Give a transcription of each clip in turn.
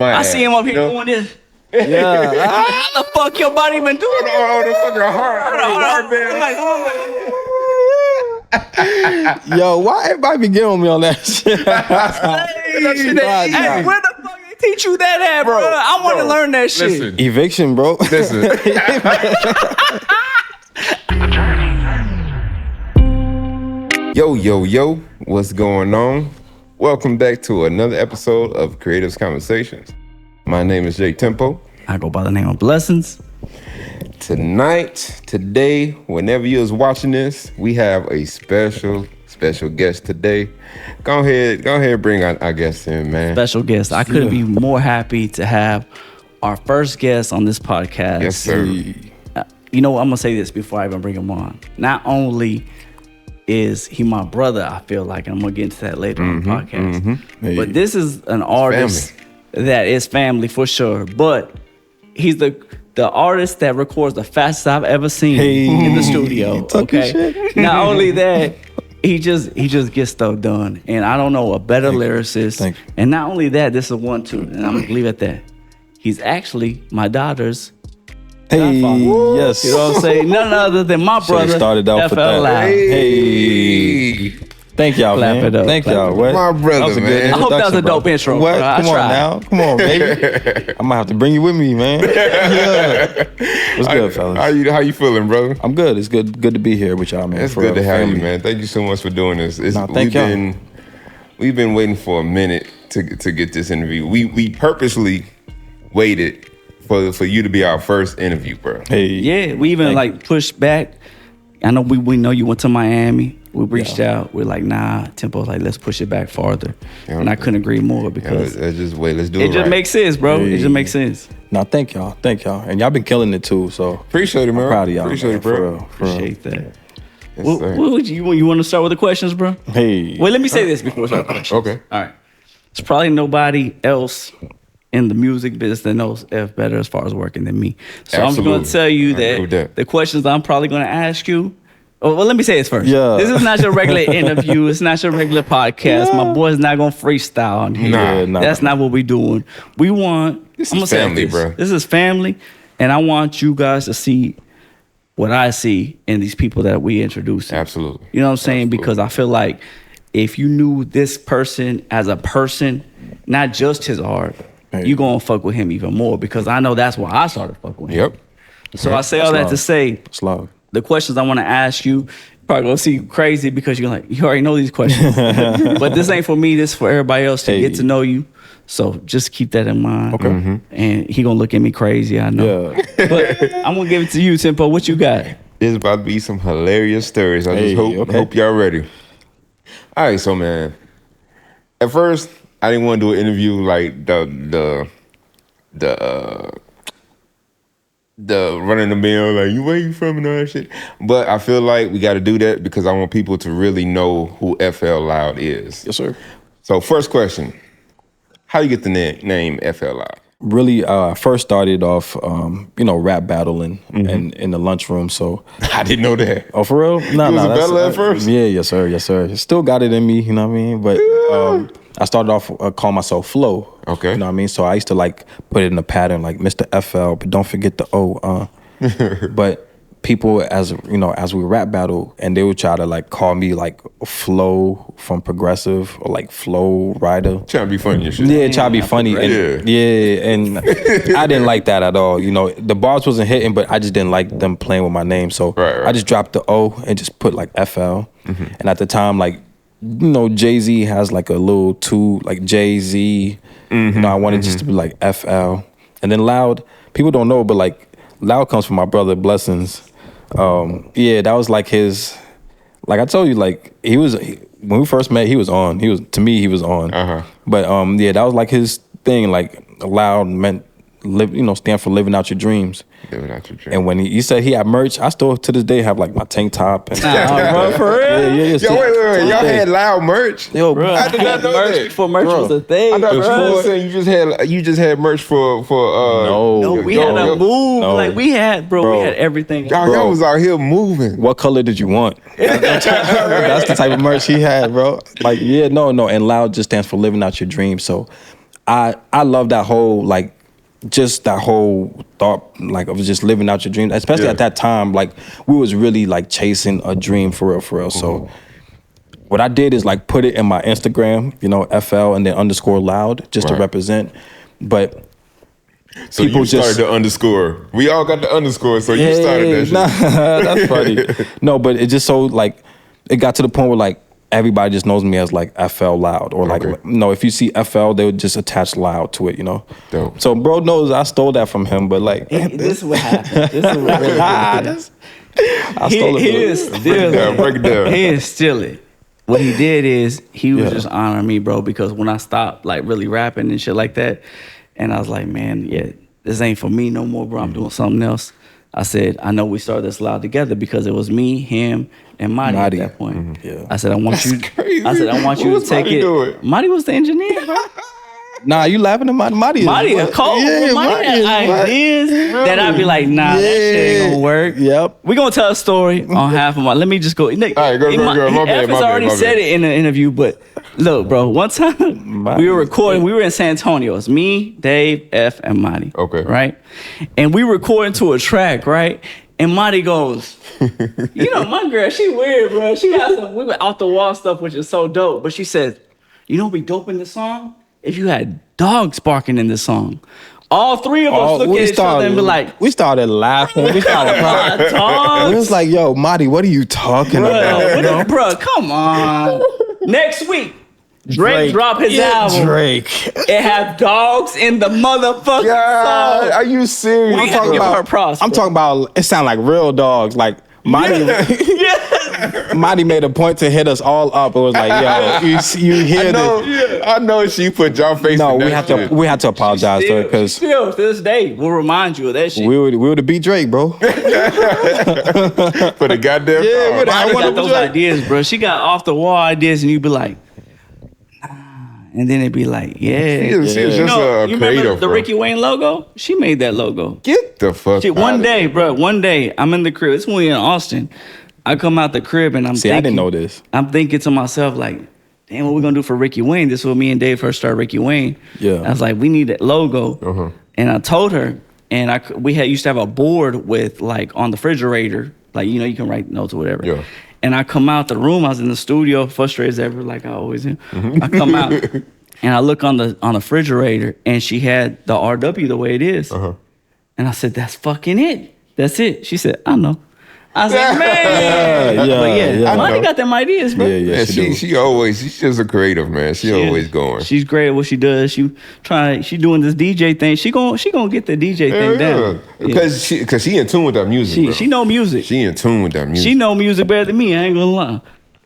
I see him up here doing this. Yeah. How the fuck your body been doing? Oh, the fucking heart. Yo, why everybody be getting on me on that shit? Hey, where the fuck they teach you that at, bro? I want to learn that shit. Listen, Eviction, bro. listen. Yo, what's going on? Welcome back to another episode of Creatives Conversations. My name is Jay Tempo. I go by the name of Blessons. Today, whenever you was watching this, we have a special guest today. Go ahead, bring our guest in, man. Special guest. I couldn't be more happy to have our first guest on this podcast. Yes, sir. You know what? I'm going to say this before I even bring him on. Not only is he my brother, I feel like, and I'm going to get into that later on the podcast, but this is an artist that is family for sure, but he's the artist that records the fastest I've ever seen in the studio. Okay. Not only that, he just gets stuff done. And I don't know a better lyricist. And not only that, this is one too, and I'm gonna leave it at that. He's actually my daughter's godfather. Yes. You know what I'm saying? None other than my brother. Started out with that. Loud. Hey. Thank y'all, Clap man. it up. Thank y'all. What? My brother, That was a good man. I hope that was a dope bro. intro. What? Bro. Come on now. Come on, baby. I might have to bring you with me, man. Yeah. What's good, fellas? How you feeling, brother? I'm good. It's good to be here with y'all, man. It's good to have you, man. Thank you so much for doing this. Thank y'all. We've been waiting for a minute to get this interview. We purposely waited for you to be our first interview, bro. Hey. Yeah, we even pushed back. I know we know you went to Miami. We reached out. We're like, nah, Tempo's like, let's push it back farther. Yeah, and I couldn't agree more because let's just wait. Let's do it. it just makes sense, bro. Hey. It just makes sense. No, thank y'all. And y'all been killing it too, so Appreciate it, man. I'm proud of y'all. Appreciate man, it, bro. For real. Appreciate that. Yes, What sir. would you want to start with the questions, bro? Hey. Well, let me say this before we start the questions. Okay. All right. There's probably nobody else in the music business that knows F better as far as working than me. So I'm just going to tell you I agree with that. the questions I'm probably going to ask you. Oh, well, let me say this first. Yeah. This is not your regular interview. It's not your regular podcast. Yeah. My boy's not going to freestyle on here. Nah. That's not what we're doing. We want... This I'm is gonna say family, this. bro. This is family, and I want you guys to see what I see in these people that we introduce. Absolutely. You know what I'm saying? Absolutely. Because I feel like if you knew this person as a person, not just his art, you gonna fuck with him even more, because I know that's why I started fucking with him. Yep. So I say all that to say, Slug. the questions I want to ask you, probably gonna see crazy because you're like, you already know these questions. But this ain't for me, this is for everybody else to get to know you. So just keep that in mind. Okay. And he gonna look at me crazy, I know. Yeah. But I'm gonna give it to you, Tempo. What you got? There's about to be some hilarious stories. I just hope y'all ready. All right, so man, at first I didn't want to do an interview like the running the mill, like where you from and all that shit. But I feel like we got to do that because I want people to really know who FL Loud is. Yes, sir. So first question, how you get the name FL Loud? Really, I first started off, rap battling and in the lunchroom. So I didn't know that. Oh, for real? No, You was a that's- battler at first? Yeah, yes, sir. Still got it in me, you know what I mean? But I started off calling myself Flow. Okay. You know what I mean? So I used to put it in a pattern like Mr. FL, but don't forget the O. But people, as we rap battle, and they would try to call me Flow from Progressive or Flow Rider. Trying to be funny and shit. Yeah, try to be funny. And, and I didn't like that at all. You know, the bars wasn't hitting, but I just didn't like them playing with my name. So Right. I just dropped the O and just put FL. And at the time, Jay-Z has a little two, Jay-Z. I wanted just to be FL. And then Loud, people don't know, but Loud comes from my brother Blessons. That was his, I told you, when we first met, he was on. To me, he was on. But that was his thing. Loud meant stand for living out your dreams. Living out your dreams. And when he said he had merch, I still to this day have my tank top. And, Bro, for real? Yeah. Yo, wait. Y'all had Loud merch? Yo, Bro, I did not know merch that. before merch was a thing. I thought you bro. were saying you just had merch for No, we had a move. No. We had everything. y'all was out here moving. What color did you want? That's the type of merch he had, bro. And Loud just stands for living out your dreams. So I love that whole like just that whole thought like of just living out your dreams, especially at that time. Like we was really like chasing a dream for real. So what I did is like put it in my Instagram, you know, FL and then _loud just to represent. But so people you started the underscore. We all got the underscore, so you started that shit. Nah, that's funny. No, but it just so like it got to the point where like everybody just knows me as like FL Loud or like no, if you see FL, they would just attach loud to it, you know. Dope. So bro knows I stole that from him, but like this is what happened. This is what really happened. I stole it. He is still break it down. He is still it. What he did is he was just honoring me, bro, because when I stopped like really rapping and shit like that, and I was like, man, this ain't for me no more, bro. I'm doing something else. I said, I know we started this loud together because it was me, him, and Marty at that point. I said, I want you. Crazy. I said, I want you to take Marty it. doing? Marty was the engineer, bro. Nah, you laughing at Marty? Marty a cold. Yeah, Marty had ideas that I'd be like, nah, that shit ain't gonna work. Yep. We gonna tell a story on half of my. Let me just go. All right, go. My bad. F has already said it in the interview, but look, bro. One time we were recording. We were in San Antonio. It's me, Dave, F, and Marty. Okay. Right, and we recording to a track, right? And Marty goes, you know, my girl, she weird, bro. She got some we went off the wall stuff, which is so dope. But she said, you know, what'd be dope in the song if you had dogs barking in this song. All three of us look at each other and be like, we started laughing. We started crying. It was like, yo, Marty, what are you talking about? Bro, come on. Next week, Drake drop his album. Drake. It have dogs in the motherfucking song. Are you serious? I'm talking about, it sound like real dogs. Like, Marty, Marty made a point to hit us all up. It was like, yo, you hear this? I know she put y'all face. No, in we that have to. We had to apologize to her because still to this day we'll remind you of that shit. We would have beat Drake, bro. For the goddamn Marty got those ideas, bro. She got off the wall ideas, and you'd be like, and then it'd be like, She is just you a remember creative, the bro. Ricky Wayne logo? She made that logo. Get the fuck out One of day, here. bro. One day, I'm in the crib. It's when we in Austin. I come out the crib and I'm thinking. I didn't know this. I'm thinking to myself like, damn, what we gonna do for Ricky Wayne? This is when me and Dave first started Ricky Wayne. Yeah. I was like, we need that logo. And I told her, and we used to have a board with like on the refrigerator, like, you know, you can write notes or whatever. Yeah. And I come out the room. I was in the studio, frustrated as ever, like I always am. I come out and I look on the refrigerator, and she had the RW the way it is. And I said, "That's fucking it. That's it." She said, "I know." I was like, "Man, but Monty got them ideas, bro." Yeah, she's just a creative, man. She always going. She's great at what she does. She doing this DJ thing. She gonna get the DJ thing down. Because she in tune with that music. She know music. She in tune with that music. She know music better than me. I ain't gonna lie.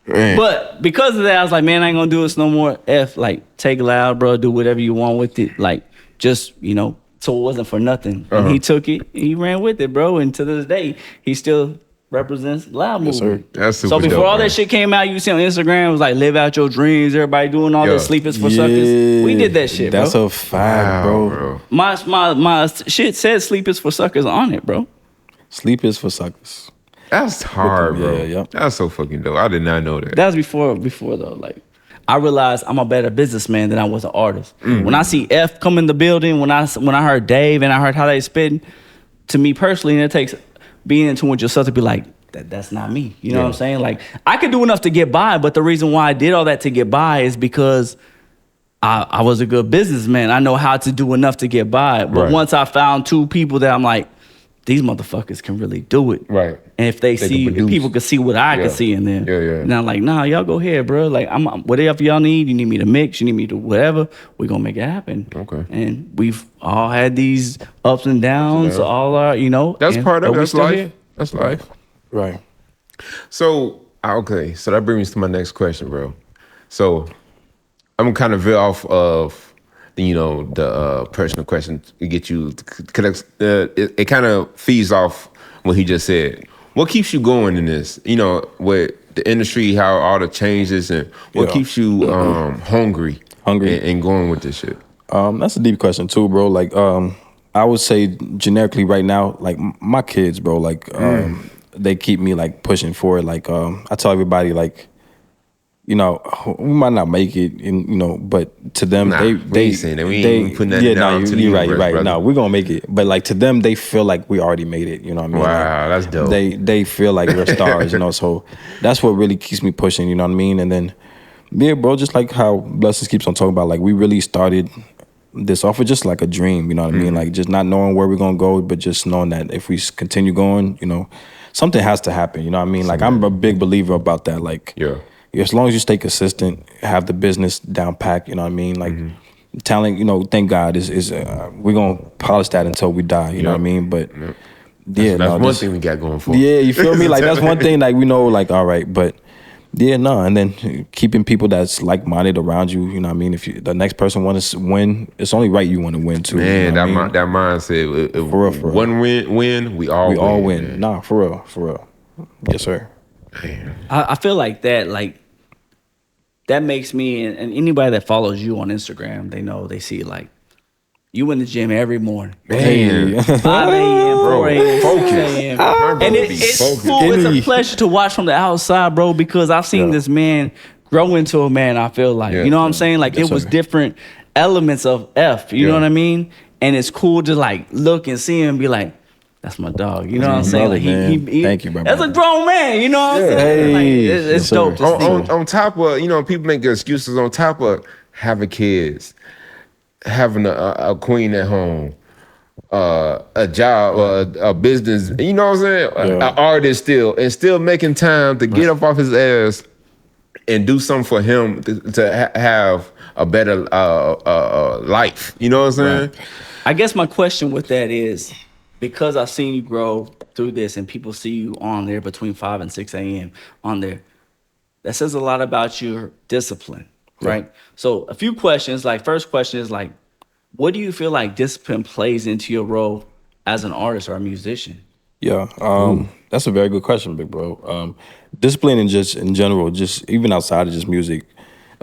Man. But because of that, I was like, man, I ain't gonna do this no more. Like, take it loud, bro. Do whatever you want with it. Like, just, you know, so it wasn't for nothing. And he took it, he ran with it, bro. And to this day, he still represents loud movement. That's super So before dope, all man. that shit came out, you see on Instagram, it was like, live out your dreams. Everybody doing all this, sleep is for suckers. We did that shit, That's bro. a fact, bro. My shit said sleep is for suckers on it, bro. Sleep is for suckers. That's hard, bro. Yeah. That's so fucking dope. I did not know that. That was before though. Like, I realized I'm a better businessman than I was an artist. When I see F come in the building, when I heard Dave and I heard how they spitting, to me personally, and it takes being in tune with yourself to be like, that's not me. You know what I'm saying? Like, I could do enough to get by, but the reason why I did all that to get by is because I was a good businessman. I know how to do enough to get by. But once I found two people that I'm like, these motherfuckers can really do it. Right. And if if people could see what I could see in them. Yeah. And I'm like, nah, y'all go ahead, bro. Like, I'm whatever y'all need. You need me to mix. You need me to whatever. We're going to make it happen. Okay. And we've all had these ups and downs. All our, you know. That's part of it. That's life. Here. That's life. Right. So, okay. So that brings me to my next question, bro. So I'm kind of veer off of the personal question to get you connect. It kind of feeds off what he just said. What keeps you going in this? You know, with the industry, how all the changes, and what keeps you hungry and going with this shit? That's a deep question too, bro. Like, I would say generically right now, like my kids, bro. Like, they keep me like pushing forward. Like, I tell everybody, like, you know, we might not make it, and you know, but to them, they saying that. We ain't putting that down to the you're right, universe, brother. No, we're gonna make it, but like to them, they feel like we already made it. You know what I mean? Wow, like, that's dope. They feel like we're stars, you know. So that's what really keeps me pushing. You know what I mean? And then, yeah, bro, just like how Blessons keeps on talking about, like we really started this off with just like a dream. You know what I mean? Like just not knowing where we're gonna go, but just knowing that if we continue going, you know, something has to happen. You know what I mean? Like I'm a big believer about that. Like, Yeah. as long as you stay consistent, have the business down packed, you know what I mean? Like talent, you know, thank God is we're gonna polish that until we die, you know what I mean? But That's one thing we got going for. Yeah, you feel me? Like that's one thing like we know, like, all right, but yeah, no, and then keeping people that's like minded around you, you know what I mean? If the next person wants to win, it's only right you want to win too. Man, you know that mindset, if for real. one win, we all win. Man. Nah, for real. Yes, sir. I feel like that makes me, and anybody that follows you on Instagram, they see like you in the gym every morning. Man. 5 a.m., 4 a.m., 6 a.m. And it's cool. It's a pleasure to watch from the outside, bro, because I've seen this man grow into a man, I feel like. You know what I'm saying? Like it was different elements of F, you know what I mean? And it's cool to like look and see him and be like, that's my dog. You know what I'm saying? Like he thank you, bro. That's a grown man. You know what I'm saying? Like, it's dope. On top of, you know, people make excuses on top of having kids, having a queen at home, a job, a business. You know what I'm saying? An artist still making time to get up off his ass and do something for him to have a better life. You know what I'm saying? Right. I guess my question with that is, because I've seen you grow through this and people see you on there between 5 and 6 a.m. on there, that says a lot about your discipline, right? So a few questions, like first question is like, what do you feel like discipline plays into your role as an artist or a musician? Yeah, that's a very good question, big bro. Discipline in general, just even outside of just music,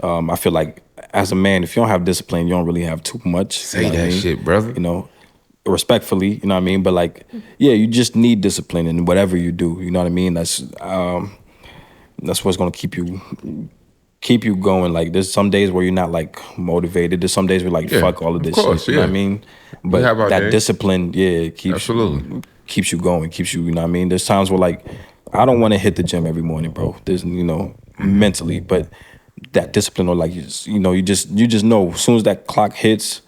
I feel like as a man, if you don't have discipline, you don't really have too much. Say that shit, brother. You know, respectfully, you know what I mean? But like, yeah, you just need discipline in whatever you do. You know what I mean? That's what's gonna keep you going. Like there's some days where you're not like motivated. There's some days where like fuck all of this shit. You know what I mean? But that discipline, keeps you going, keeps you, you know what I mean? There's times where like I don't want to hit the gym every morning, bro. There's, you know, mentally, but that discipline or like you just know as soon as that clock hits,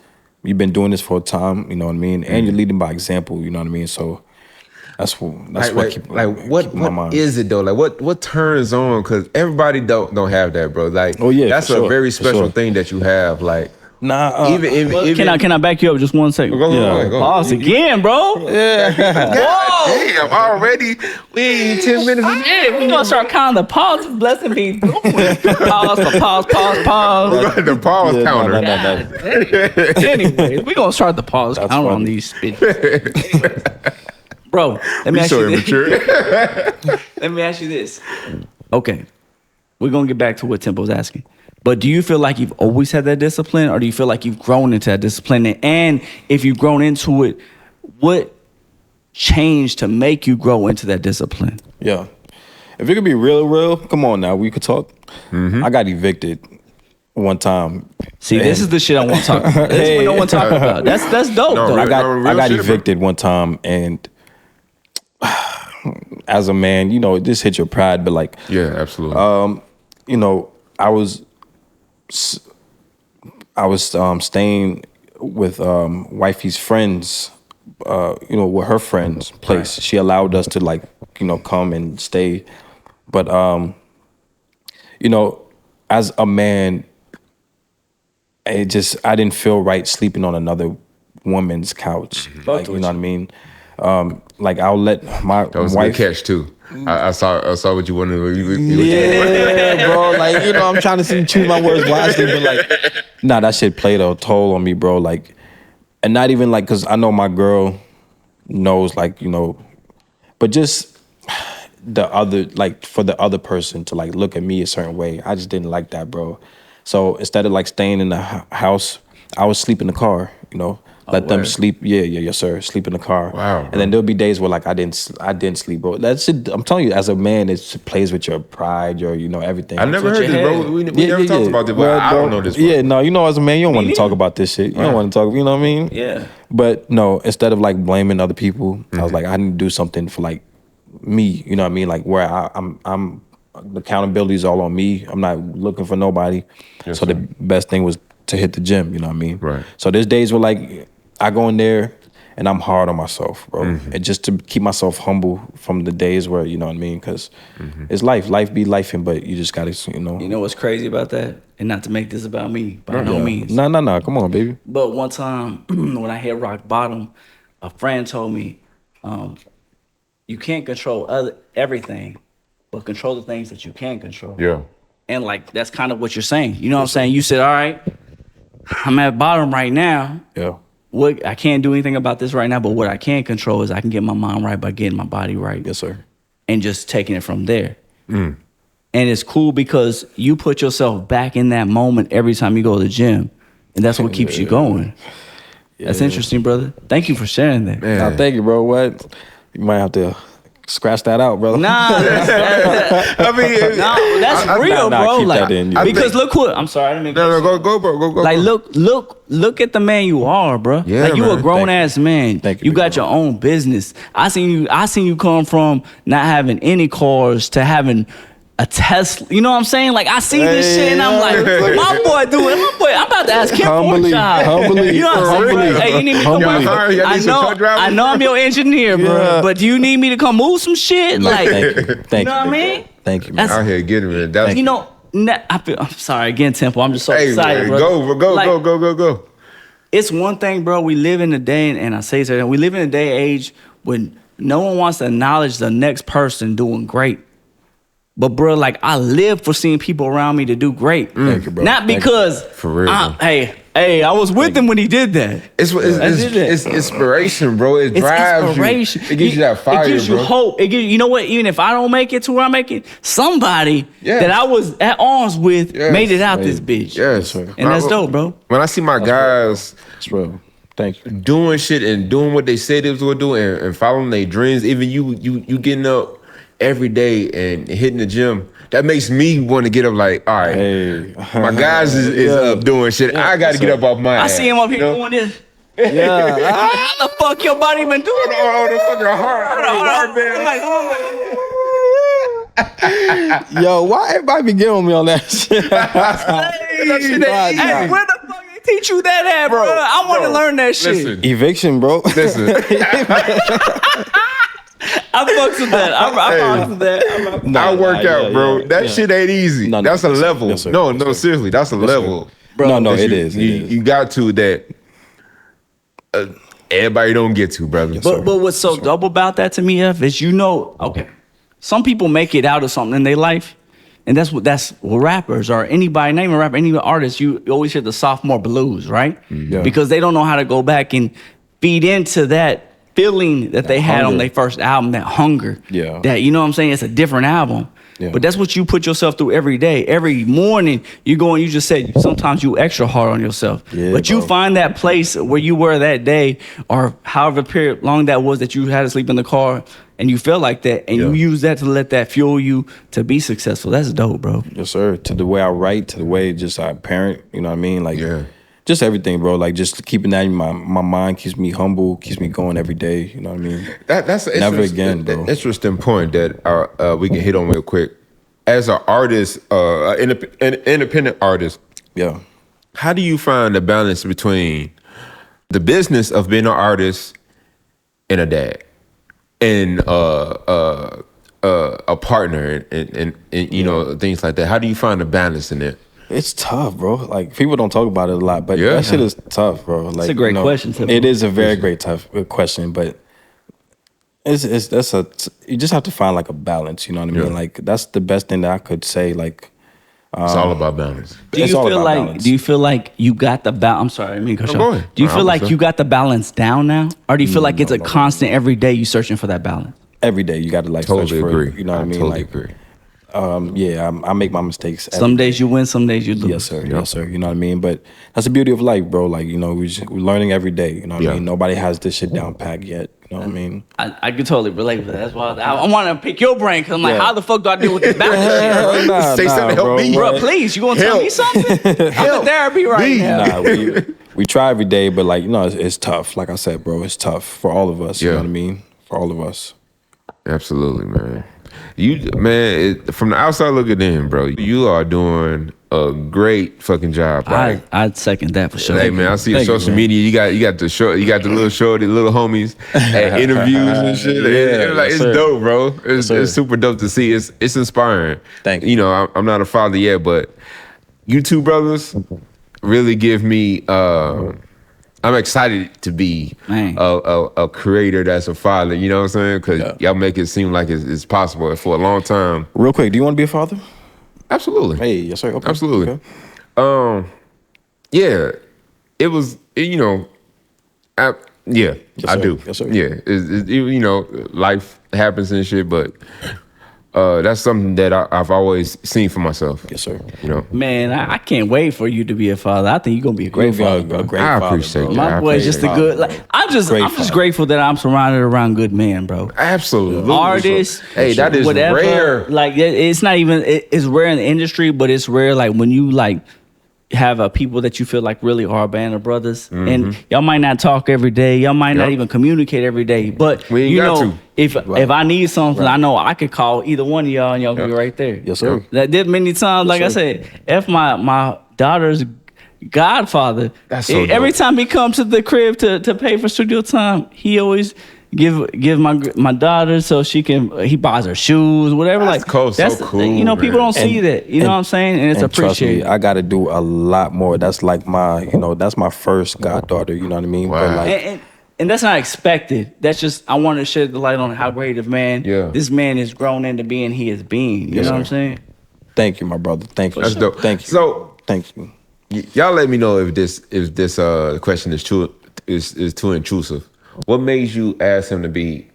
you've been doing this for a time, you know what I mean? And you're leading by example, you know what I mean? So that's what keep my mind. Is it though? Like what turns on? Because everybody don't have that, bro. Like that's a very special thing that you have. Like can I back you up just 1 second? Go. Pause again, bro. Yeah. Damn, already we ain't 10 minutes. Yeah, we gonna start counting the pauses. Blessing be pause. The pause counter. Anyway, we gonna start the pause counter on these spit. Bro, let me ask you this. Let me ask you this. Okay, we're gonna get back to what Tempo's asking. But do you feel like you've always had that discipline, or do you feel like you've grown into that discipline? And if you've grown into it, what changed to make you grow into that discipline? Yeah. If it could be real, come on now, we could talk. I got evicted one time. See, this is the shit I want to talk about. This is what no one talk about. That's dope, though. I got evicted one time, and as a man, you know, this hit your pride, but like, yeah, absolutely. You know, I was staying with wifey's friends, you know, with her friends' place. She allowed us to like, you know, come and stay, but you know, as a man, I didn't feel right sleeping on another woman's couch. Like, you know what I mean? Like I'll let my that was wife a good catch too. I saw what you wanted to do. Yeah, bro. Like, you know, I'm trying to choose my words wisely, but like, nah, that shit played a toll on me, bro. Like, and not even like, cause I know my girl knows, like, you know, but just the other, like, for the other person to like look at me a certain way, I just didn't like that, bro. So instead of like staying in the house, I would sleep in the car, you know. Let them sleep. Yeah, yes, sir. Sleep in the car. Wow. And then there'll be days where like I didn't sleep, bro. That shit. I'm telling you, as a man, it plays with your pride, your everything. I never heard this, bro. We never talked about this, but well, I don't know this. Bro. Yeah, no, as a man, you don't want to talk about this shit. You don't want to talk. You know what I mean? Yeah. But no, instead of like blaming other people, I was like, I need to do something for like me. You know what I mean? Like where I'm the accountability is all on me. I'm not looking for nobody. Yes, so sir. the best thing was to hit the gym. You know what I mean? Right. So there's days where like I go in there and I'm hard on myself, bro. And just to keep myself humble from the days where, you know what I mean? Because it's life. Life be lifing, but you just got to, You know what's crazy about that? And not to make this about me, by no means. No. Come on, baby. But one time when I hit rock bottom, a friend told me, you can't control everything, but control the things that you can control. Yeah. And like, that's kind of what you're saying. You know what I'm saying? You said, all right, I'm at bottom right now. Yeah. I can't do anything about this right now, but what I can control is I can get my mind right by getting my body right. Yes, sir. And just taking it from there. And it's cool because you put yourself back in that moment every time you go to the gym. And that's what keeps you going. Yeah. That's interesting, brother. Thank you for sharing that. Man. Thank you, bro. What? You might have to scratch that out, brother. Nah, that's real, bro. Keep like, that in, because look what I'm sorry, I didn't make go, bro. Go. Like, look at the man you are, bro. Yeah, like, you man. a grown ass man. Thank you. You got your own business. I seen you come from not having any cars to having a Tesla. You know what I'm saying? Like, I see this shit and I'm like, my boy, I'm about to ask him for a job. Humbly. You know what I'm saying? Hey, you need me to come move? I know I'm your engineer, bro. But do you need me to come move some shit? Like, Thank you. know what I mean? Thank you, man. Out here getting it. That's, You know, I'm sorry again, Temple. I'm just so excited, man, bro. Go. It's one thing, bro. We live in a day, and I say so. We live in a day and age when no one wants to acknowledge the next person doing great. But bro, like, I live for seeing people around me to do great. Thank you, bro. Not because For real. Hey, I was with him when he did that. It's inspiration, bro. It drives inspiration. you. It gives you that fire, It gives you bro. hope. It gives you know what? Even if I don't make it to where I make it, somebody that I was at arms with made it out this bitch. Yes, And that's dope, bro. When I see my guys It's real. Thank you. doing shit and doing what they said they was gonna do and following their dreams, even you getting up every day and hitting the gym, that makes me want to get up like, all right, Hey. my guys is up doing shit. I got to get up off my ass. I see him up here doing this. Yeah. How the fuck your body been doing it? Oh, the fucking heart. Yo, why everybody be getting on me on that shit? Hey, where the fuck they teach you that at, bro? I want to learn that shit. Listen, Eviction, bro. listen. I fucks with that. I fucks with that. I work out, bro. That shit ain't easy. No, that's a level. yes, sir. No, Yes, sir. seriously, that's a level. Bro, no, that it you- is. You got to that. Everybody don't get to, brother. But what's so dope about that to me, F, is okay, some people make it out of something in their life, and that's what rappers or anybody, not even rapper, any artist, you always hear the sophomore blues, right? Yeah. Because they don't know how to go back and feed into that feeling that they had on hunger. their first album, that hunger. Yeah. That, you know what I'm saying? It's a different album. Yeah. But that's what you put yourself through every day. Every morning, you go and you just said sometimes you extra hard on yourself. Yeah, but you bro. find that place where you were that day or however period long that was that you had to sleep in the car and you feel like that and you use that to let that fuel you to be successful. That's dope, bro. Yes, sir. To the way I write, to the way just I parent, you know what I mean? Like, just everything, bro. Like, just keeping that in my mind keeps me humble, keeps me going every day. You know what I mean? That's an Never again, bro. interesting point that we can hit on real quick. As an artist, an independent artist, how do you find the balance between the business of being an artist and a dad, and a partner, and you know, things like that? How do you find the balance in it? It's tough, bro. Like, people don't talk about it a lot, but that shit is tough, bro. Like, It's a great question, Tim. It is a very tough question, but you just have to find like a balance. You know what I mean? Like, that's the best thing that I could say. Like, It's all about balance. Do you feel like you got the balance? I'm sorry, I mean, go ahead. do you feel like you got the balance down now, or do you feel like it's a constant every day you searching for that balance? Every day you got to like search for Totally agree. it. You know what I mean? Totally Like, agree. I make my mistakes. Some days you win, some days you lose. Yes, sir. Yes, sir. You know what I mean? But that's the beauty of life, bro. Like, you know, we're learning every day. You know what I mean? Nobody has this shit down packed yet. You know what I mean? I can totally relate with that. That's why I want to pick your brain, because I'm like, how the fuck do I deal with this balance shit, bro? Say something to help me. Bro, please, you gonna tell me something? I'm in therapy right now. We try every day, but like, you know, it's tough. Like I said, bro, it's tough for all of us. You know what I mean? For all of us. Absolutely, man. From the outside looking in, bro, you are doing a great fucking job. Right? I'd second that for sure. Hey man, I see your social media. You got the little shorty, little homies at interviews and shit. It's dope, bro. It's super dope to see. It's inspiring. Thank you. You know, I'm not a father yet, but you two brothers really give me. I'm excited to be a creator that's a father. You know what I'm saying? Because y'all make it seem like it's possible. And for a long time. Real quick, do you want to be a father? Absolutely. Hey, yes sir. Okay. Absolutely. Okay. Yeah, it was. You know, I do. Yes sir. Yeah, you know, life happens and shit, but that's something that I've always seen for myself. Yes sir. You know, man, I can't wait for you to be a father. I think you're gonna be a great father. I appreciate that. My boy's just a good. Like, I'm just grateful that I'm surrounded around good men, bro. Absolutely. Artists. Hey, that is whatever, rare. Like it's not even. It's rare in the industry, but it's rare. Like when you like have people that you feel like really are a band of brothers, and y'all might not talk every day, y'all might not even communicate every day, but you know, if I need something, I know I could call either one of y'all and y'all can be right there. Yes sir. That did many times, like I said, my daughter's godfather, that's so every time he comes to the crib to pay for studio time, he always give my daughter so he buys her shoes, whatever. That's like cool, that's so cool. You know, people don't see that. You know what I'm saying? And it's appreciated. Trust me, I got to do a lot more. That's like that's my first goddaughter. You know what I mean? Wow. But like, and that's not expected. That's just I want to shed the light on how great of man this man is grown into being. He is being. You know what I'm saying? Thank you, my brother. Thank you. That's dope. Thank you. So thank you. Y'all let me know if this question is too intrusive. What made you ask him to be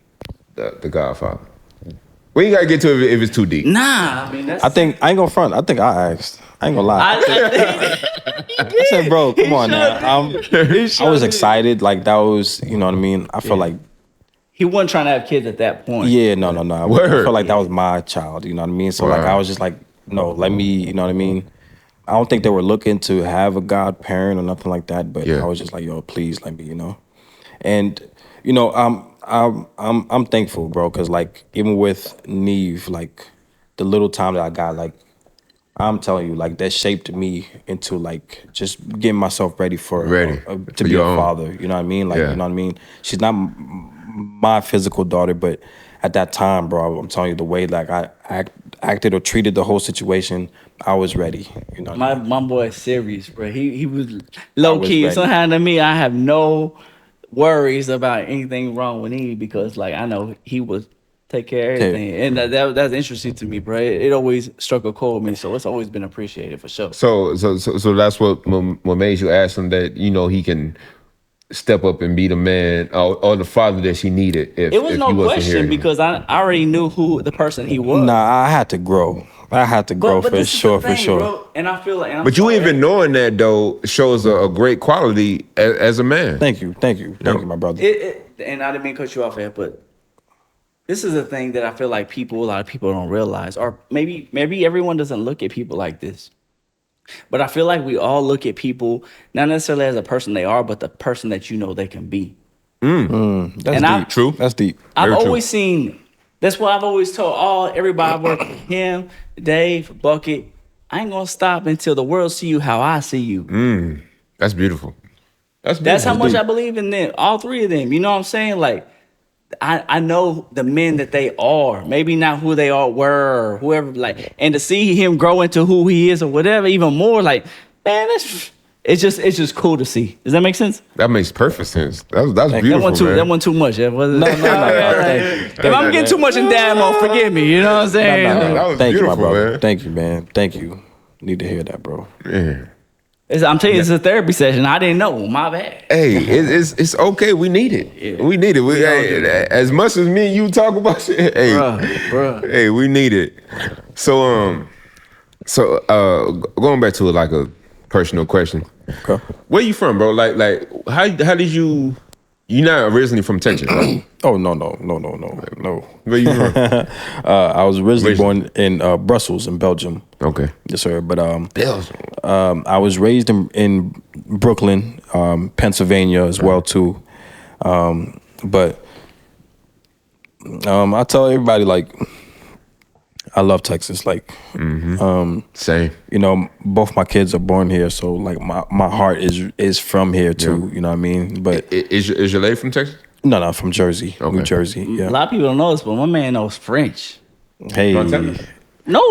the godfather? We ain't gotta get to it if it's too deep. Nah, I mean that's. I ain't gonna front. I think I asked. I ain't gonna lie. I said, bro, come on now. I was excited. Like that was, you know what I mean. I felt like he wasn't trying to have kids at that point. Yeah, no. I felt like that was my child. You know what I mean. So like I was just like, no, let me. You know what I mean. I don't think they were looking to have a godparent or nothing like that. But I was just like, yo, please let me. You know, and you know, I'm thankful, bro, because like even with Neve, like the little time that I got, like I'm telling you, like that shaped me into like just getting myself ready to be a father. You know what I mean? Like you know what I mean? She's not my physical daughter, but at that time, bro, I'm telling you, the way like I acted or treated the whole situation, I was ready. You know, my boy is serious, bro. He was low key. If something happened to me, I have no worries about anything wrong with Eve because like I know he would take care of everything, and that's interesting to me, bro. It always struck a chord with me, so it's always been appreciated for sure. So that's what made you ask him that he can step up and be the man or the father that she needed. It was no question because I already knew who the person he was. Nah, I had to grow. But for sure. Bro. And I feel like, but you even knowing that though shows a great quality as a man. Thank you, my brother. And I didn't mean to cut you off there, but this is a thing that I feel like a lot of people don't realize, or maybe everyone doesn't look at people like this. But I feel like we all look at people not necessarily as a person they are, but the person that you know they can be. That's deep. True. That's deep. I've always seen. That's why I've always told everybody I work with, him, Dave, Bucket, I ain't gonna stop until the world see you how I see you. That's beautiful. That's how much I believe in them, all three of them. You know what I'm saying? Like, I know the men that they are. Maybe not who they were or whoever. Like, and to see him grow into who he is or whatever, even more. Like, man, it's just cool to see. Does that make sense? That makes perfect sense. That's beautiful, man. That one too much. No. If I'm getting too much in dad mode, forgive me. You know what I'm saying? That was Thank beautiful, you, my brother. man. Thank you, man. Thank you. Need to hear that, bro. Yeah. I'm telling you, it's a therapy session. I didn't know. My bad. Hey, it's okay. We need it. Yeah. We need it. As much as me and you talk about shit, hey, Bruh. hey, we need it. So going back to like a personal question. Okay. Where you from, bro? Like how did you? You're not originally from Texas, right? Oh no. Where you from? I was originally born in Brussels, in Belgium. Okay. Yes, sir. But Belgium. I was raised in Brooklyn, Pennsylvania as well too. But I tell everybody like I love Texas. Like, Same. You know, both my kids are born here, so like my heart is from here too. You know what I mean? But Is your lady from Texas? No, from Jersey, Okay. New Jersey. Yeah. A lot of people don't know this, but my man knows French. Hey. No,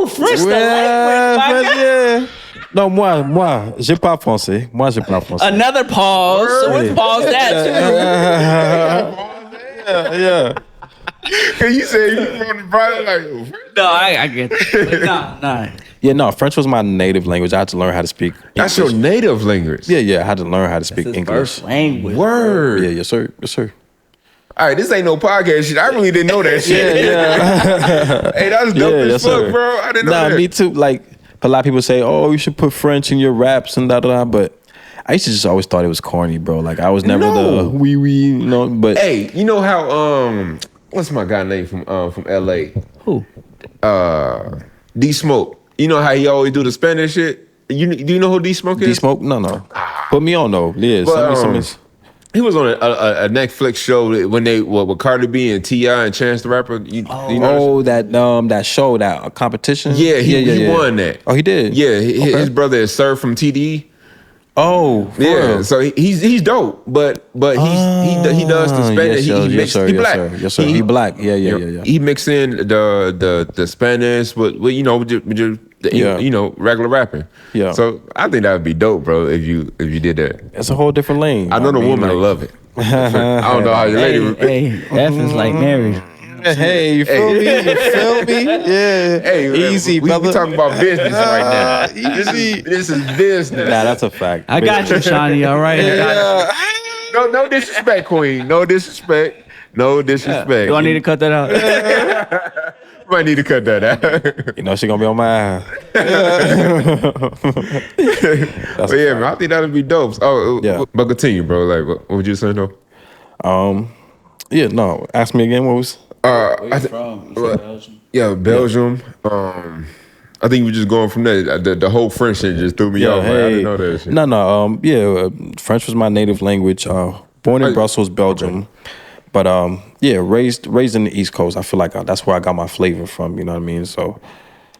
French, the language. Yeah. Non, moi, j'ai pas français. Moi, j'ai pas français. Another pause. So let's pause that too. Yeah. Cause you said you from the Brian, like No, I get it. Nah. Yeah, no, French was my native language. I had to learn how to speak English. that's your native language. Yeah, I had to learn how to speak His English. first language. Word. Yeah, yes, sir. All right, this ain't no podcast shit. I really didn't know that shit. Yeah. Hey, that's dope as yes, fuck, sir. bro. I didn't know Nah, that. me too. Like, a lot of people say, oh, you should put French in your raps and da-da-da, but I used to just always thought it was corny, bro. Like, I was never No. the wee, you know, but... Hey, you know how what's my guy name from LA? Who? D Smoke. You know how he always do the Spanish shit? Do you know who D Smoke is? D-Smoke? No. Put me on, though. Yeah, But, send me some... He was on a Netflix show when they with Cardi B and T.I. and Chance the Rapper. You know that show, that competition? Yeah, he won that. Oh, he did? Yeah, Okay. his brother is Sir from TDE. Oh, for Yeah, real? so he's dope, but he does the Spanish. Yes, sir, He black. Yes, sir. He black. Yeah. He mix in the Spanish with you know with the regular rapping. Yeah. So I think that would be dope, bro. If you did that. It's a whole different lane. I know the woman like, will love it. I don't know how your lady. Hey, F is like married. Hey, you feel me? Yeah. Hey, easy, we brother. talking about business right now. Easy. This is business. Nah, that's a fact. I got you, Shawnee. All right. No disrespect, Queen. No disrespect. No disrespect. Do I need to cut that out? Might need to cut that out. You know she gonna be on my ass. But yeah, man, I think that'd be dope. Oh, Yeah. But continue, bro. Like, what would you say though? Yeah, no. Ask me again. What was? Belgium. Yeah, Belgium. I think we just going from there. The whole French shit just threw me off. Like, I didn't know that shit. No. French was my native language. Born in Brussels, Belgium. But raised in the East Coast. I feel like that's where I got my flavor from. You know what I mean? So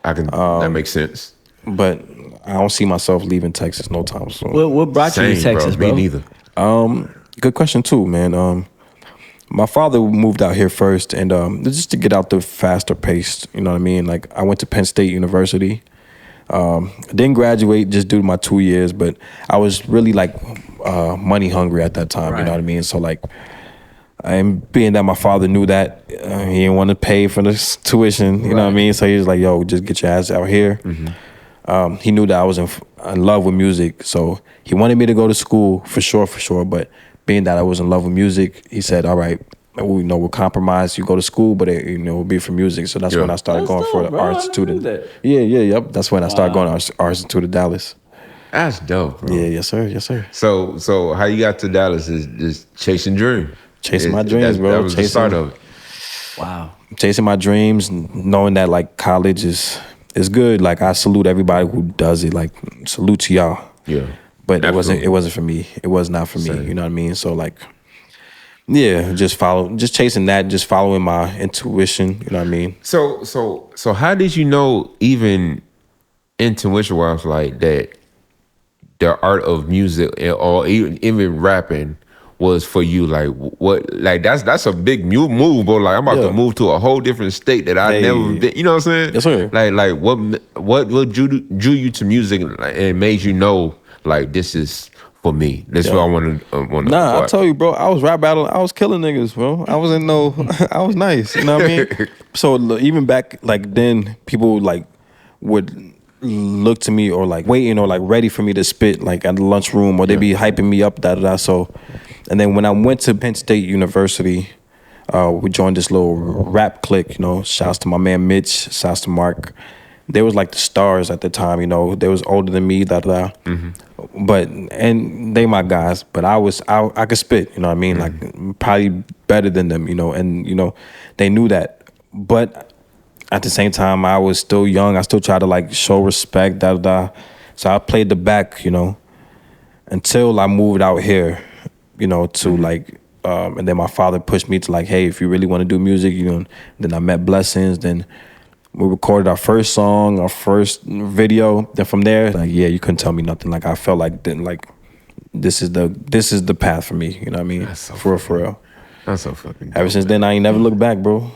I can. That makes sense. But I don't see myself leaving Texas no time soon. What brought you to Same, Texas, bro? Me neither. Good question too, man. My father moved out here first, and just to get out the faster pace. You know what I mean? Like I went to Penn State University. Didn't graduate just due to my 2 years, but I was really like money hungry at that time. Right. You know what I mean? So like, and being that my father knew that he didn't want to pay for the tuition. You know what I mean? So he was like, "Yo, just get your ass out here." Mm-hmm. He knew that I was in love with music, so he wanted me to go to school for sure. But being that I was in love with music, he said, "All right, we'll compromise. You go to school, but it'll be for music." So that's when I started going for the Arts Institute. Yep. That's when I started going to Arts Institute of Dallas. That's dope, bro. Yeah, yes sir. So how you got to Dallas is just chasing dream. Chasing my dreams, bro. That was the start of it. Wow. Chasing my dreams, knowing that like college is good. Like I salute everybody who does it. Like salute to y'all. Yeah. But Absolutely. it wasn't for me. It was not for me. Same. You know what I mean? So like, yeah, just chasing that, just following my intuition. You know what I mean? So how did you know even intuition wise like that the art of music or even rapping was for you? Like what? Like that's a big move, bro. Like I'm about to move to a whole different state that I never been. You know what I'm saying? Yes, sir. Like what drew you to music and made you know like this is for me. This is what I want to. Nah, I told you, bro. I was rap battling. I was killing niggas, bro. I wasn't I was nice. You know what I mean? So even back like then, people like would look to me or like waiting or like ready for me to spit like at the lunchroom, or they be hyping me up, So, and then when I went to Penn State University, we joined this little rap clique, shouts to my man Mitch, shouts to Mark. They was like the stars at the time, they was older than me, But, and they my guys, but I could spit, like probably better than them, and, they knew that. But at the same time, I was still young. I still tried to like show respect, So I played the back, until I moved out here, to like, and then my father pushed me to like, hey, if you really want to do music, then I met Blessons. Then we recorded our first song, our first video. Then from there, like, yeah, you couldn't tell me nothing. Like I felt like then like this is the path for me. You know what I mean? That's so for real. That's so fucking. Ever since then, I ain't never looked back, bro.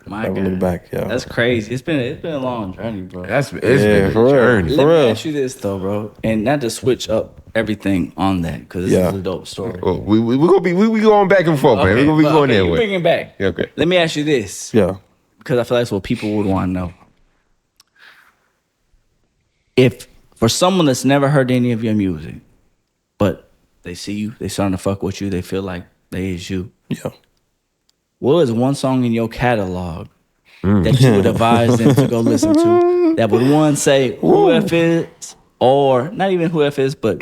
Never look back, yeah. That's crazy. It's been a long journey, bro. It's been a journey. Let me ask you this though, bro, and not to switch up everything on that because this is a dope story. Oh, we going back and forth, man. We going there. Bring it back. Yeah, okay. Let me ask you this. Yeah. Because I feel like that's what people would want to know. If for someone that's never heard any of your music, but they see you, they starting to fuck with you, they feel like they is you. Yeah. What is one song in your catalog that you would advise them to go listen to that would one say who F is, or not even who F is, but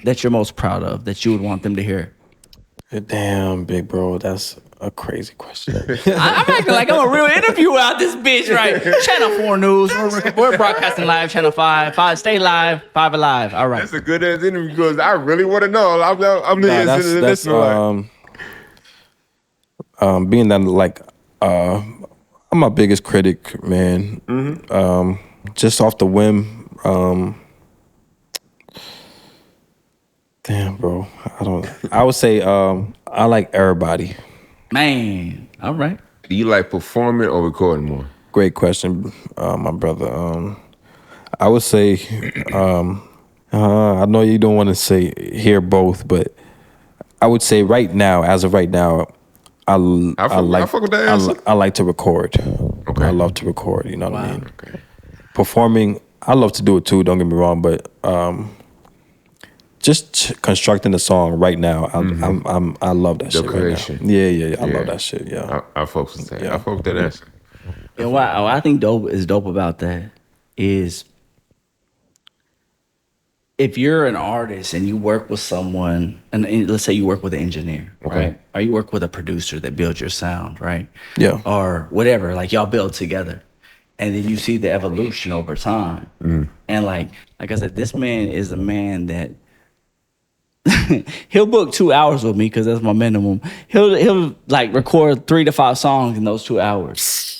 that you're most proud of, that you would want them to hear? Damn, big bro, that's a crazy question. I'm acting like I'm a real interviewer out this bitch, right? Channel 4 News. We're broadcasting live. Channel 5. Stay live. 5 Alive. All right. That's a good ass interview because I really want to know. I'm listening. Being that like I'm my biggest critic, man. Just off the whim. Damn, bro. I would say I like everybody. Man. All right. Do you like performing or recording more? Great question, my brother. I would say I know you don't want to say hear both, but I would say as of right now, I like with that answer. I like to record. Okay. I love to record. You know what I mean? Okay. Performing, I love to do it too. Don't get me wrong, but just constructing a song right now, I love that shit. Creation. Right now. Yeah. I love that shit. Yeah. I fuck with that. Yeah. I fuck with that answer. And what I think dope about that is if you're an artist and you work with someone, and let's say you work with an engineer, right? Or you work with a producer that builds your sound, right? Yeah. Or whatever, like y'all build together. And then you see the evolution over time. And like I said, this man is a man that he'll book 2 hours with me because that's my minimum. He'll like record 3 to 5 songs in those 2 hours.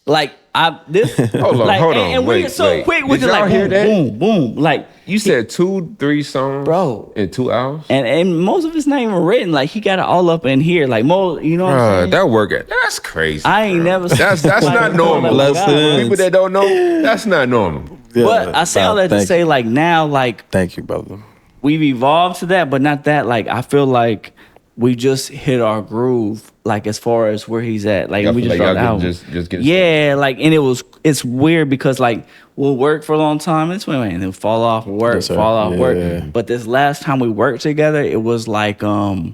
Hold on. And we're so quick with it, like boom. Like you said 2-3 songs, bro, in 2 hours, and most of it's not even written. Like he got it all up in here. Like you know what I'm saying? That work. That's crazy. I ain't never. That's not normal. People that don't know, that's not normal. Yeah, but I say all that to say, like now, like thank you, brother. We've evolved to that, but not that. Like I feel like we just hit our groove, like as far as where he's at. Like we just dropped out. Just get started. Like, and it's weird because like we'll work for a long time and then fall off work, fall off work. But this last time we worked together, it was like I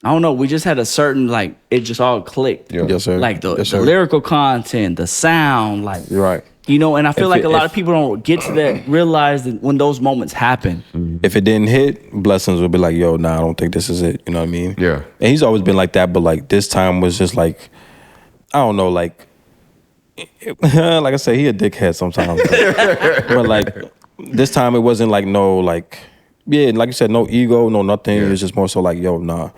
don't know, we just had a certain like it just all clicked. Yeah. Yes, sir. Like the lyrical content, the sound, like you're right. You know, and I feel like a lot of people don't get to that, realize that when those moments happen. If it didn't hit, Blessings would be like, yo, nah, I don't think this is it. You know what I mean? Yeah. And he's always been like that, but like this time was just like, I don't know, like I said, he a dickhead sometimes. But like this time it wasn't like like you said, no ego, no nothing. It was just more so like, yo, nah.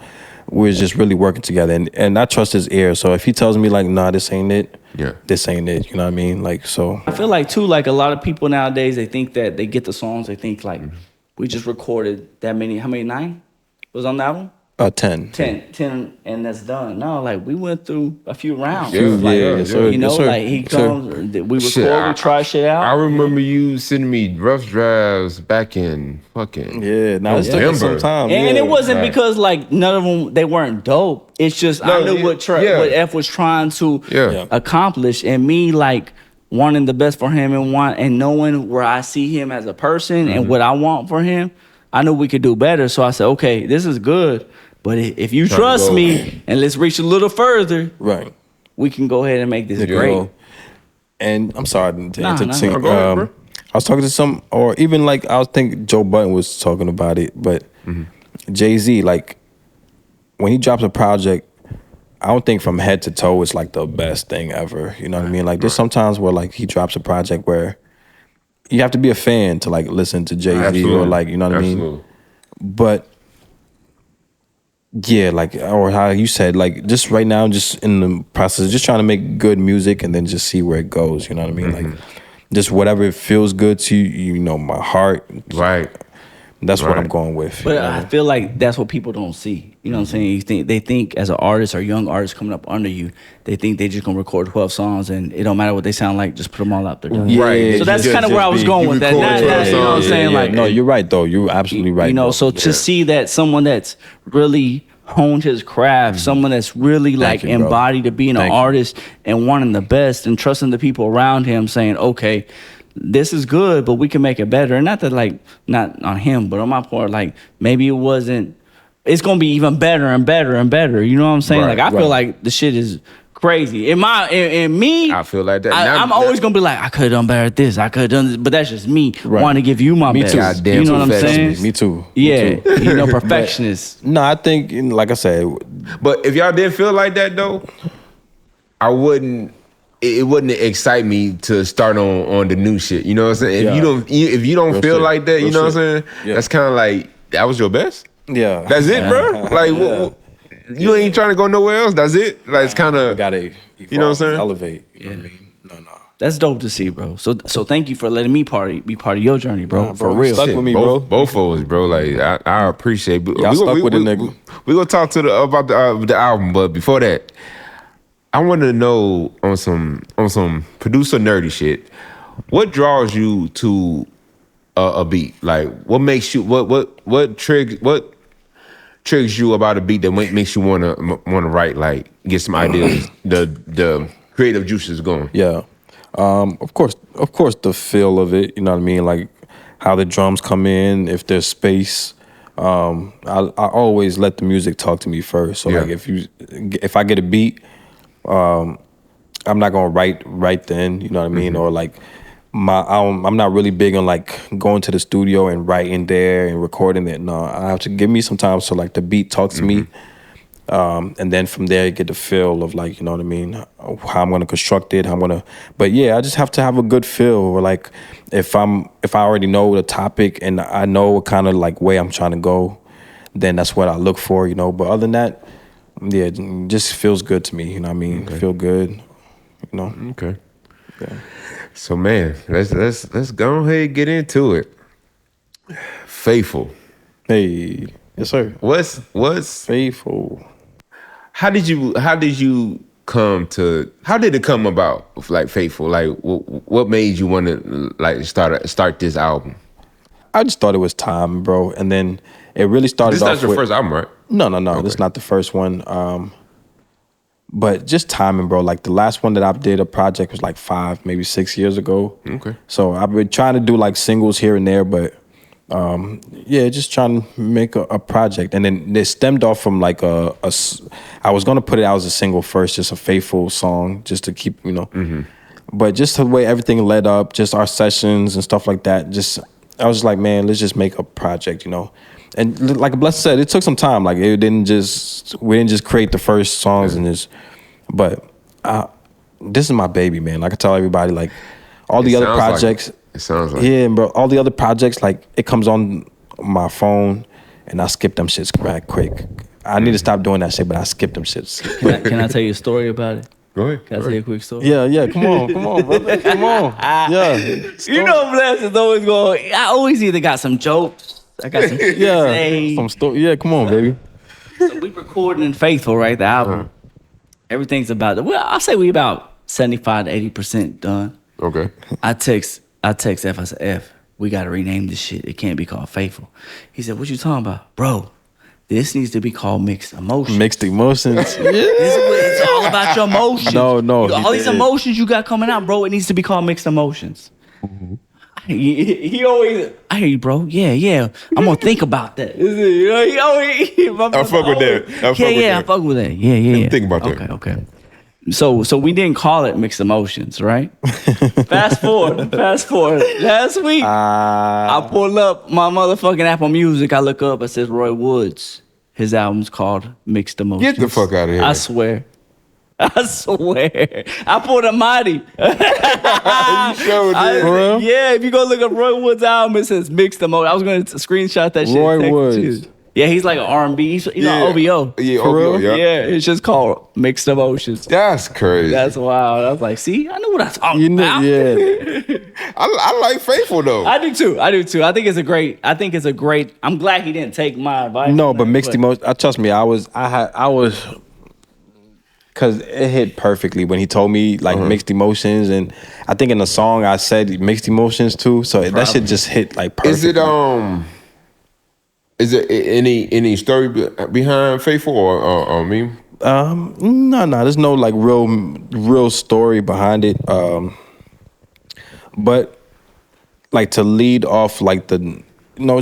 We're just really working together, and I trust his ear. So if he tells me like, nah, this ain't it, this ain't it. You know what I mean? Like, so I feel like too, like a lot of people nowadays, they think that they get the songs, they think like we just recorded that many. How many? 9 was on the album? 10, and that's done. No, like we went through a few rounds. Like he comes, we record, we try shit out. I remember you sending me rough drafts back in fucking November. Some time. And it wasn't because like none of them they weren't dope. It's just I knew what F was trying to accomplish, and me like wanting the best for him and knowing where I see him as a person and what I want for him, I knew we could do better. So I said, okay, this is good, but if you trust me and let's reach a little further, right, we can go ahead and make this great. And I'm sorry to interrupt. Bro. I was talking to some, or even like I was thinking Joe Budden was talking about it, but Jay-Z, like when he drops a project, I don't think from head to toe it's like the best thing ever. You know what I mean? Like there's sometimes where like he drops a project where you have to be a fan to like listen to Jay-Z or like, you know what I mean? But yeah, like, or how you said, like just right now, just in the process, just trying to make good music and then just see where it goes. You know what I mean? Like just whatever feels good to you, you know, my heart. Right. That's what I'm going with. But I feel like that's what people don't see. You know what I'm saying? They think as an artist or young artist coming up under you, they think they just gonna record 12 songs and it don't matter what they sound like, just put them all out there. Right. So that's kind of where I was going with that. You know what I'm saying? Like, no, you're right though. You're absolutely right. You know, though. so to see that someone that's really honed his craft, someone that's really like embodied to being an artist and wanting the best and trusting the people around him, saying, okay, this is good, but we can make it better. And not that like, not on him, but on my part, like maybe it wasn't, it's going to be even better and better and better. You know what I'm saying? Like I feel like the shit is crazy. In me, I feel like that. I'm always going to be like, I could have done better at this. I could have done this. But that's just me wanting to give you my best. Too. You know what I'm saying? Me too. Yeah. You know, perfectionist. No, I think, like I said. But if y'all didn't feel like that though, I wouldn't. It wouldn't excite me to start on the new shit. You know what I'm saying? If you don't feel like that, you know what I'm saying? That's kind of like, that was your best? Yeah. That's it, bro? Like, you ain't trying to go nowhere else? That's it? Like, it's kind of, gotta evolve, you know what I'm saying? Elevate. You know what I mean? No. That's dope to see, bro. So thank you for letting me be part of your journey, bro. For real. Stuck with me, bro. Both of us, bro. Like, I appreciate it. Y'all stuck with the nigga. We gonna talk about the album, but before that, I want to know on some producer nerdy shit. What draws you to a beat? Like, what makes you what triggers you about a beat that makes you wanna write? Like, get some ideas. The creative juices going. Yeah, of course, the feel of it. You know what I mean? Like how the drums come in. If there's space. I always let the music talk to me first. So like if I get a beat. I'm not gonna write right then, you know what I mean? Or like I'm not really big on like going to the studio and writing there and recording it. No, I have to give me some time so like the beat talks to me, and then from there you get the feel of like, you know what I mean, how I'm gonna construct it, but yeah, I just have to have a good feel. Or like if I already know the topic and I know what kind of like way I'm trying to go, then that's what I look for, you know. But other than that, yeah, it just feels good to me, you know what I mean? Feel good, you know. Okay. Yeah. So man, let's go ahead and get into it. Faithful. Hey, yes sir. What's Faithful? How did it come about? Like Faithful, like what made you want to like start this album? I just thought it was time, bro, and then it really started. This is not your first album, right? No. Okay. This is not the first one. But just timing, bro. Like the last one that I did a project was like 5, maybe 6 years ago. Okay. So I've been trying to do like singles here and there, but just trying to make a project. And then it stemmed off from like I was gonna put it out as a single first, just a Faithful song, just to keep, you know. But just the way everything led up, just our sessions and stuff like that, I was like, man, let's just make a project, you know. And like Blessons said, it took some time. Like we didn't just create the first songs and this, but this is my baby, man. Like I tell everybody, like all the other projects. It sounds like bro. All the other projects, like it comes on my phone, and I skip them shits right quick. I need to stop doing that shit, but I skip them shits. Can I tell you a story about it? Go ahead. Can I tell you a quick story? Yeah. Come on, brother. Come on. Yeah. You know, Blessons always going. I always either got some jokes. I got some shit to say. Some story. Yeah, come on, baby. So we recording in Faithful, right? The album. Everything's about. Well, I'll say we about 75 to 80% done. Okay. I text F. I said, F, we gotta rename this shit. It can't be called Faithful. He said, what you talking about, bro? this needs to be called mixed emotions. Mixed emotions. It's all about your emotions. No. All these emotions you got coming out, bro, it needs to be called mixed emotions. He always, I hear you, bro. Yeah. I'm gonna think about that. He always, I fuck with that. I fuck with that. Yeah. Think about that. Okay. So we didn't call it mixed emotions, right? Fast forward. Last week, I pulled up my motherfucking Apple Music. I look up, it says Roy Woods. His album's called Mixed Emotions. Get the fuck out of here. I swear. I pulled a Mighty. You sure did. Yeah, if you go look up Roy Woods' album, it says Mixed Emotions. I was going to screenshot that shit. Roy Woods. Yeah, he's like an R&B. He's on OVO. Yeah, For OVO, real? yeah. Yeah, it's just called Mixed Emotions. That's crazy. That's wild. I was like, see, I know what I'm talking about. Yeah. I like Faithful though. I do too. I think it's a great. I'm glad he didn't take my advice. No, but mixed emotions. Trust me, I was, because it hit perfectly when he told me like mixed emotions, and I think in the song I said mixed emotions too. So that shit just hit like perfectly. Is it any story behind Faithful or me? No. There's no like real story behind it. But like to lead off like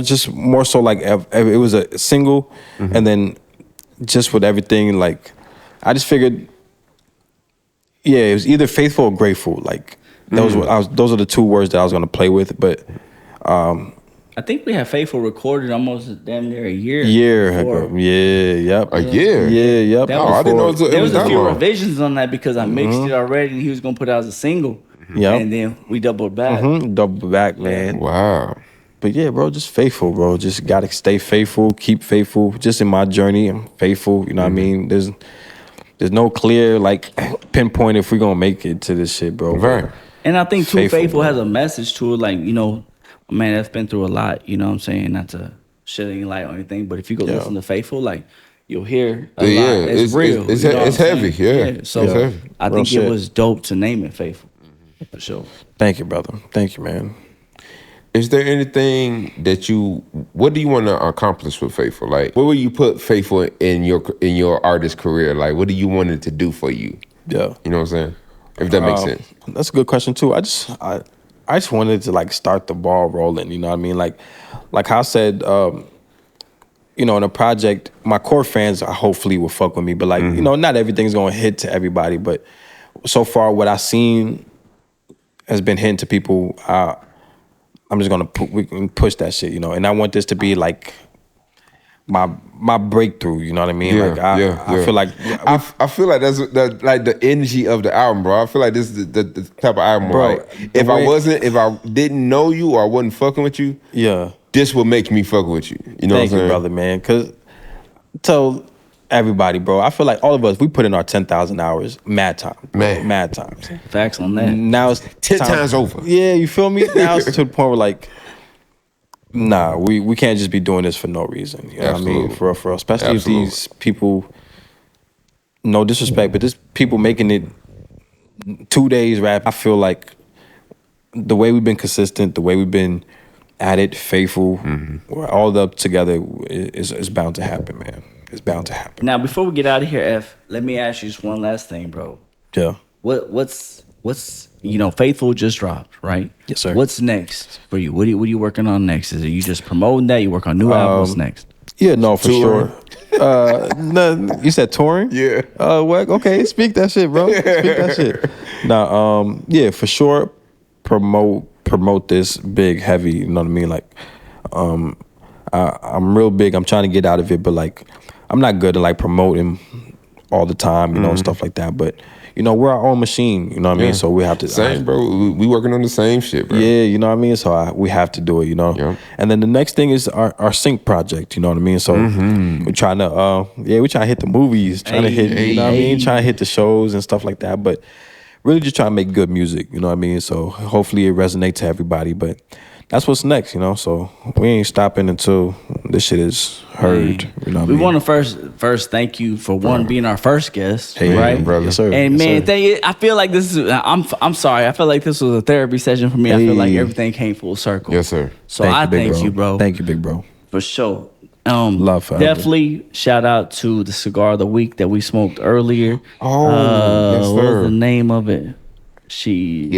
just more so like it was a single, and then just with everything like I just figured, it was either faithful or grateful. Like those are the two words that I was gonna play with, but. I think we had Faithful recorded almost damn near a year. Yep. A year? Yeah, yep. I didn't know there was a that few long. revisions on that because I mixed it already and he was gonna put it out as a single. Yep. And then we doubled back. Double back, man. Wow. But yeah, bro, just faithful, bro. Just gotta stay faithful, keep faithful. Just in my journey, I'm faithful. You know what I mean? There's no clear like pinpoint if we're gonna make it to this shit, bro. Right. And I think too, Faithful bro. has a message to it, like, you know, a man that's been through a lot, you know what I'm saying? Not to shed any light on anything, but if you go listen to Faithful, like, you'll hear a lot. It's real. It's you know what I'm heavy, saying? yeah. So It's heavy. I Real think shit. it was dope to name it Faithful, for sure. Thank you, brother. Thank you, man. Is there anything what do you want to accomplish with Faithful? Like, where will you put Faithful in your artist career? Like, what do you want it to do for you? Yeah. You know what I'm saying? If that makes sense. That's a good question too. I just wanted to like start the ball rolling, you know what I mean? Like how I said, you know, in a project, my core fans hopefully will fuck with me, but like, you know, not everything's gonna hit to everybody, but so far what I've seen has been hitting to people. I'm just gonna we can push that shit, you know, and I want this to be like my breakthrough, you know what I mean? Yeah, like I feel like I feel like that's like the energy of the album, bro. I feel like this is the type of album, Bro, like, if I didn't know you or I wasn't fucking with you, this would make me fuck with you. You know Thank what I'm saying? you, brother, man. Cause tell everybody, bro, I feel like all of us, we put in our 10,000 hours, mad times. Facts on that. Now it's 10 times over. Yeah, you feel me? Now it's to the point where like, nah, we can't just be doing this for no reason. You know what I mean? For real. Especially if these people, no disrespect, but this people making it 2 days rap. I feel like the way we've been consistent, the way we've been at it, faithful, we're all up together is bound to happen, man. It's bound to happen. Now, before we get out of here, F, let me ask you just one last thing, bro. Yeah. What's you know, Faithful just dropped, right? Yes, sir. What's next for you? What are you working on next? Is it you just promoting that? You work on new albums? What's next? Yeah, no, for sure. No, you said touring? Yeah. Well, okay, speak that shit, bro. Speak that shit. Nah, yeah, for sure. Promote this big, heavy. You know what I mean? Like, I'm real big. I'm trying to get out of it, but like, I'm not good at like promoting all the time, you know, and stuff like that. But you know, we're our own machine. You know what I mean? So we have to same, bro. We working on the same shit, bro. Yeah, you know what I mean. So we have to do it, you know. Yeah. And then the next thing is our sync project. You know what I mean? So we're trying to, we're trying to hit the movies, trying to hit, you know what I mean, trying to hit the shows and stuff like that. But really just trying to make good music. You know what I mean? So hopefully it resonates to everybody. But that's what's next, you know. So we ain't stopping until this shit is heard. You know what I mean? We want to first thank you for being our first guest, Hey, right, brother. Yes, sir. And Yes, man, sir. thank you. I feel like this is. I'm sorry. I feel like this was a therapy session for me. I feel like Hey. everything came full circle. Yes, sir. So I big thank you, bro. Thank you, big bro. For sure. Love forever. Definitely shout out to the cigar of the week that we smoked earlier. Oh, yes, What sir. was the name of it? Shizu.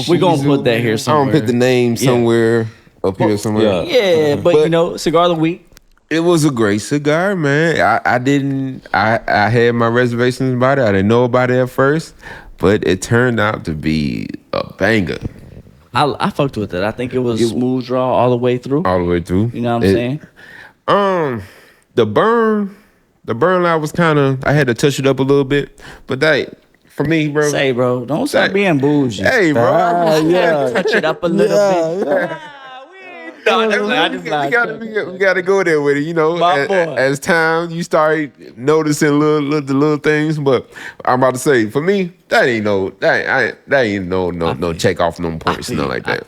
We're gonna put that here I somewhere. don't put the name somewhere up here somewhere. Yeah, but you know, cigar of the week. It was a great cigar, man. I had my reservations about it. I didn't know about it at first, but it turned out to be a banger. I fucked with it. I think it was smooth draw all the way through. All the way through. You know what I'm saying? The burn line was kind of, I had to touch it up a little bit, but that, for me, bro. Say, bro, don't start being bougie. Hey, bro. Touch it up a little bit. No, we gotta go there with it, you know. My boy. As time you start noticing the little things, but I'm about to say, for me, that ain't no check off no points, nothing like that.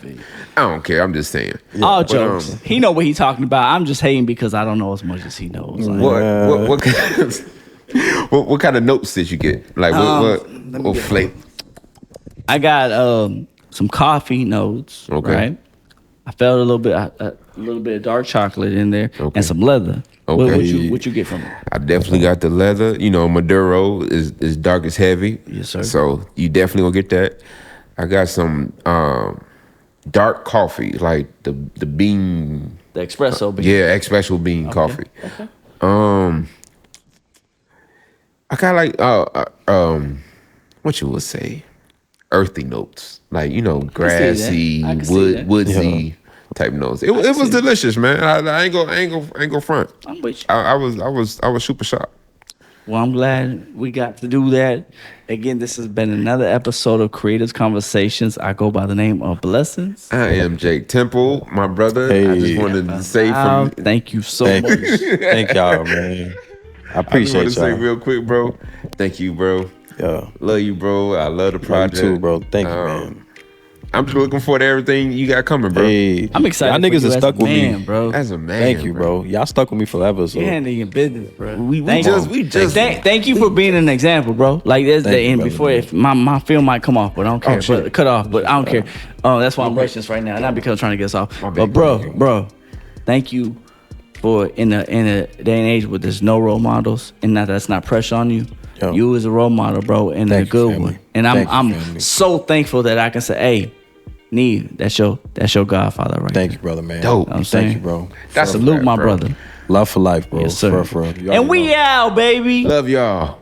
I don't care. I'm just saying. All jokes. He know what he talking about. I'm just hating because I don't know as much as he knows. Like, what kind of notes did you get? Like what flavor? I got some coffee notes. Okay. Right. I felt a little bit of dark chocolate in there and some leather. Okay. What you get from it? I definitely got the leather. You know, Maduro is dark as heavy. Yes, sir. So you definitely gonna get that. I got some dark coffee, like the bean. The espresso bean. Yeah, espresso bean coffee. Okay. I got like what you would say, earthy notes, like, you know, grassy, woodsy type notes. It was delicious, man. I ain't go front. I'm with you. I was super shocked. Well, I'm glad we got to do that. Again, this has been another episode of Creators Conversations. I go by the name of Blessons. I am Jake Temple, my brother. Hey. I just wanted to say thank you so much. Thank y'all, man. I appreciate I just want to y'all. say real quick, bro. Thank you, bro. Yeah. Love you, bro. I love the project. You too, bro. Thank you, man. I'm just looking forward to everything you got coming, bro. Hey, I'm excited. Y'all niggas for you are as stuck a with man, me, bro. As a man, Thank you, bro. Y'all stuck with me forever. So You're handling your business, bro. We just Thank you for being an example, bro. Like that's the Thank you, end. brother, Before man. if my film might come off, but I don't care. shit. But cut off, but I don't care. That's why I'm rushing this right now. Not because I'm trying to get us off. bad, But bro, thank you for in a day and age where there's no role models, and that's not pressure on you. Yo. You is a role model, bro, and Thank a good you, family. one. And Thank you, I'm family. so thankful that I can say, hey, Neve, that's your godfather, right? thank you, brother, man. Dope. I'm Thank saying. you, bro. That's a Salute fact, my bro. brother. Love for life, bro. Yes, sir. For real. You And already we know. out, baby. Love y'all.